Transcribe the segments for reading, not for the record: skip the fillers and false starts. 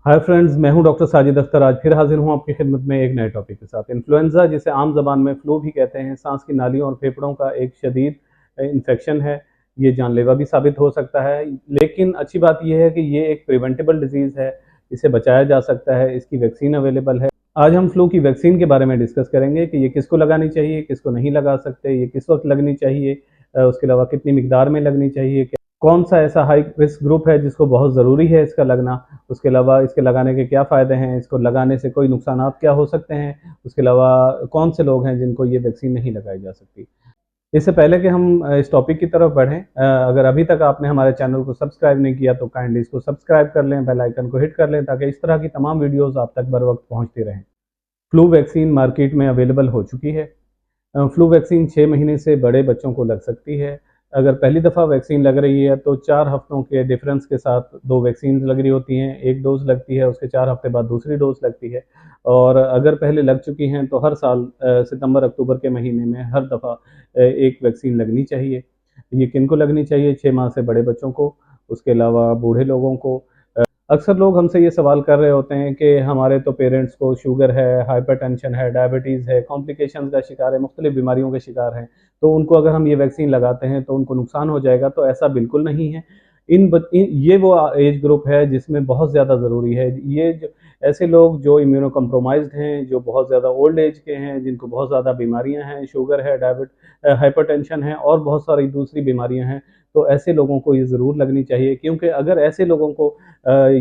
Hi friends, मैं हूं doctor Sajid Akhtar. आज फिर हाजिर हूं आपकी खिदमत में एक नए टॉपिक के साथ। इन्फ्लुएंजा, जिसे आम ज़बान में फ्लू भी कहते हैं, सांस की नालियों और फेफड़ों का एक शदीद इन्फेक्शन है। ये जानलेवा भी साबित हो सकता है, लेकिन अच्छी बात यह है कि ये एक प्रिवेंटेबल डिजीज़ है। इसे बचाया जा सकता है, इसकी वैक्सीन अवेलेबल है। आज हम फ्लू की वैक्सीन के बारे में डिस्कस करेंगे कि ये किसको लगानी चाहिए, किसको नहीं लगा सकते, ये किस वक्त लगनी चाहिए, उसके अलावा कितनी मिकदार में लगनी चाहिए, कौन सा ऐसा हाई रिस्क ग्रुप है जिसको बहुत ज़रूरी है इसका लगना, उसके अलावा इसके लगाने के क्या फ़ायदे हैं, इसको लगाने से कोई नुकसानात क्या हो सकते हैं, उसके अलावा कौन से लोग हैं जिनको ये वैक्सीन नहीं लगाई जा सकती। इससे पहले कि हम इस टॉपिक की तरफ बढ़ें, अगर अभी तक आपने हमारे चैनल को सब्सक्राइब नहीं किया तो काइंडली इसको सब्सक्राइब कर लें, बेल आइकन को हिट कर लें ताकि इस तरह की तमाम वीडियोज़ आप तक बर वक्त पहुँचती रहें। फ्लू वैक्सीन मार्केट में अवेलेबल हो चुकी है। फ्लू वैक्सीन 6 महीने से बड़े बच्चों को लग सकती है। अगर पहली दफ़ा वैक्सीन लग रही है तो 4 हफ्तों के डिफरेंस के साथ 2 वैक्सीन लग रही होती हैं। एक डोज़ लगती है, उसके 4 हफ्ते बाद दूसरी डोज़ लगती है। और अगर पहले लग चुकी हैं तो हर साल सितंबर-अक्टूबर के महीने में हर दफ़ा एक वैक्सीन लगनी चाहिए। ये किनको लगनी चाहिए? 6 माह से बड़े बच्चों को, उसके अलावा बूढ़े लोगों को। अक्सर लोग हमसे ये सवाल कर रहे होते हैं कि हमारे तो पेरेंट्स को शुगर है, हाइपरटेंशन है, डायबिटीज़ है, कॉम्प्लिकेशंस का शिकार है, मुख्तलिफ बीमारियों के शिकार हैं, तो उनको अगर हम ये वैक्सीन लगाते हैं तो उनको नुकसान हो जाएगा। तो ऐसा बिल्कुल नहीं है। ये वो एज ग्रुप है जिसमें बहुत ज़्यादा ज़रूरी है। ये जो ऐसे लोग जो इम्यूनो कम्प्रोमाइज़्ड हैं, जो बहुत ज़्यादा ओल्ड एज के हैं, जिनको बहुत ज़्यादा बीमारियाँ हैं, शुगर है, हाइपरटेंशन है और बहुत सारी दूसरी बीमारियाँ हैं, तो ऐसे लोगों को ये ज़रूर लगनी चाहिए, क्योंकि अगर ऐसे लोगों को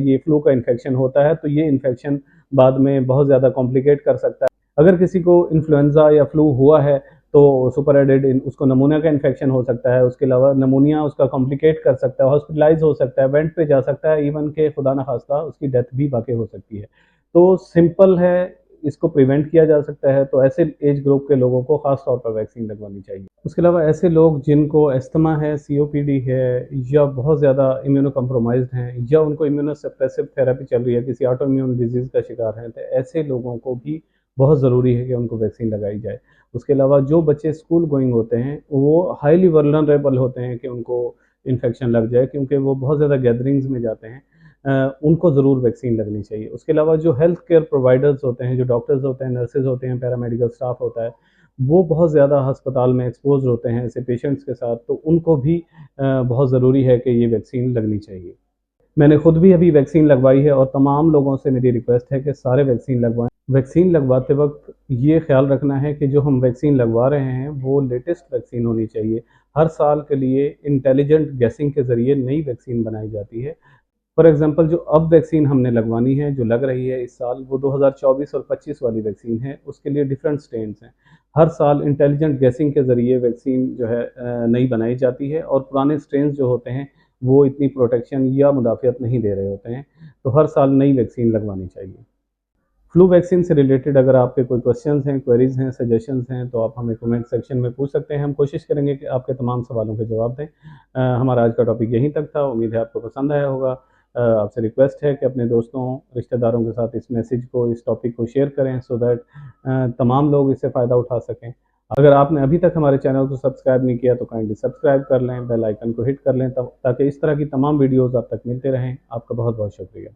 ये फ्लू का इन्फेक्शन होता है तो ये इन्फेक्शन बाद में बहुत ज़्यादा कॉम्प्लिकेट कर सकता है। अगर किसी को इन्फ्लुएंज़ा या फ्लू हुआ है तो सुपर एडेड उसको नमूनिया का इन्फेक्शन हो सकता है, उसके अलावा नमूनिया उसका कॉम्प्लिकेट कर सकता है, हॉस्पिटलाइज़ हो सकता है, वेंट पे जा सकता है, इवन के खुदा न खास्ता उसकी डेथ भी वाक़ई हो सकती है। तो सिंपल है, इसको प्रिवेंट किया जा सकता है, तो ऐसे एज ग्रुप के लोगों को ख़ास तौर पर वैक्सीन लगवानी चाहिए। उसके अलावा ऐसे लोग जिनको अस्थमा है, सीओपीडी है या बहुत ज़्यादा इम्यूनो कम्प्रोमाइज़्ड हैं या उनको इम्यूनो सप्रेसिव थेरेपी चल रही है, किसी ऑटो इम्यून डिज़ीज़ का शिकार हैं, तो ऐसे लोगों को भी बहुत ज़रूरी है कि उनको वैक्सीन लगाई जाए। उसके अलावा जो बच्चे स्कूल गोइंग होते हैं, वो हाइली वल्नरेबल होते हैं कि उनको इन्फेक्शन लग जाए, क्योंकि वो बहुत ज़्यादा गैदरिंग्स में जाते हैं। उनको ज़रूर वैक्सीन लगनी चाहिए। उसके अलावा जो हेल्थ केयर प्रोवाइडर्स होते हैं, जो डॉक्टर्स होते हैं, नर्सेज़ होते हैं, पैरामेडिकल स्टाफ होता है, वो बहुत ज़्यादा अस्पताल में एक्सपोज़ होते हैं ऐसे पेशेंट्स के साथ, तो उनको भी बहुत ज़रूरी है कि ये वैक्सीन लगनी चाहिए। मैंने खुद भी अभी वैक्सीन लगवाई है और तमाम लोगों से मेरी रिक्वेस्ट है कि सारे वैक्सीन लगवाएँ। वैक्सीन लगवाते वक़्त ये ख़्याल रखना है कि जो हम वैक्सीन लगवा रहे हैं, वो लेटेस्ट वैक्सीन होनी चाहिए। हर साल के लिए इंटेलिजेंट गैसिंग के ज़रिए नई वैक्सीन बनाई जाती है। फॉर एग्ज़ाम्पल, जो अब वैक्सीन हमने लगवानी है, जो लग रही है इस साल, वो 2024 और 25 वाली वैक्सीन है, उसके लिए डिफरेंट स्ट्रेन्स हैं। हर साल इंटेलिजेंट गैसिंग के ज़रिए वैक्सीन जो है नई बनाई जाती है और पुराने स्ट्रेन्स जो होते हैं, वो इतनी प्रोटेक्शन या मुदाफ़ियत नहीं दे रहे होते हैं, तो हर साल नई वैक्सीन लगवानी चाहिए। फ्लू वैक्सीन से रिलेटेड अगर आपके कोई क्वेश्चंस हैं, क्वेरीज़ हैं, सजेशंस हैं, तो आप हमें कमेंट सेक्शन में पूछ सकते हैं। हम कोशिश करेंगे कि आपके तमाम सवालों के जवाब दें। हमारा आज का टॉपिक यहीं तक था। उम्मीद है आपको पसंद आया होगा। आपसे रिक्वेस्ट है कि अपने दोस्तों, रिश्तेदारों के साथ इस मैसेज को, इस टॉपिक को शेयर करें, सो दैट तमाम लोग इससे फ़ायदा उठा सकें। अगर आपने अभी तक हमारे चैनल को सब्सक्राइब नहीं किया तो काइंडली सब्सक्राइब कर लें, बेल आइकन को हिट कर लें, तब ताकि इस तरह की तमाम वीडियोज़ आप तक मिलते रहें। आपका बहुत-बहुत शुक्रिया।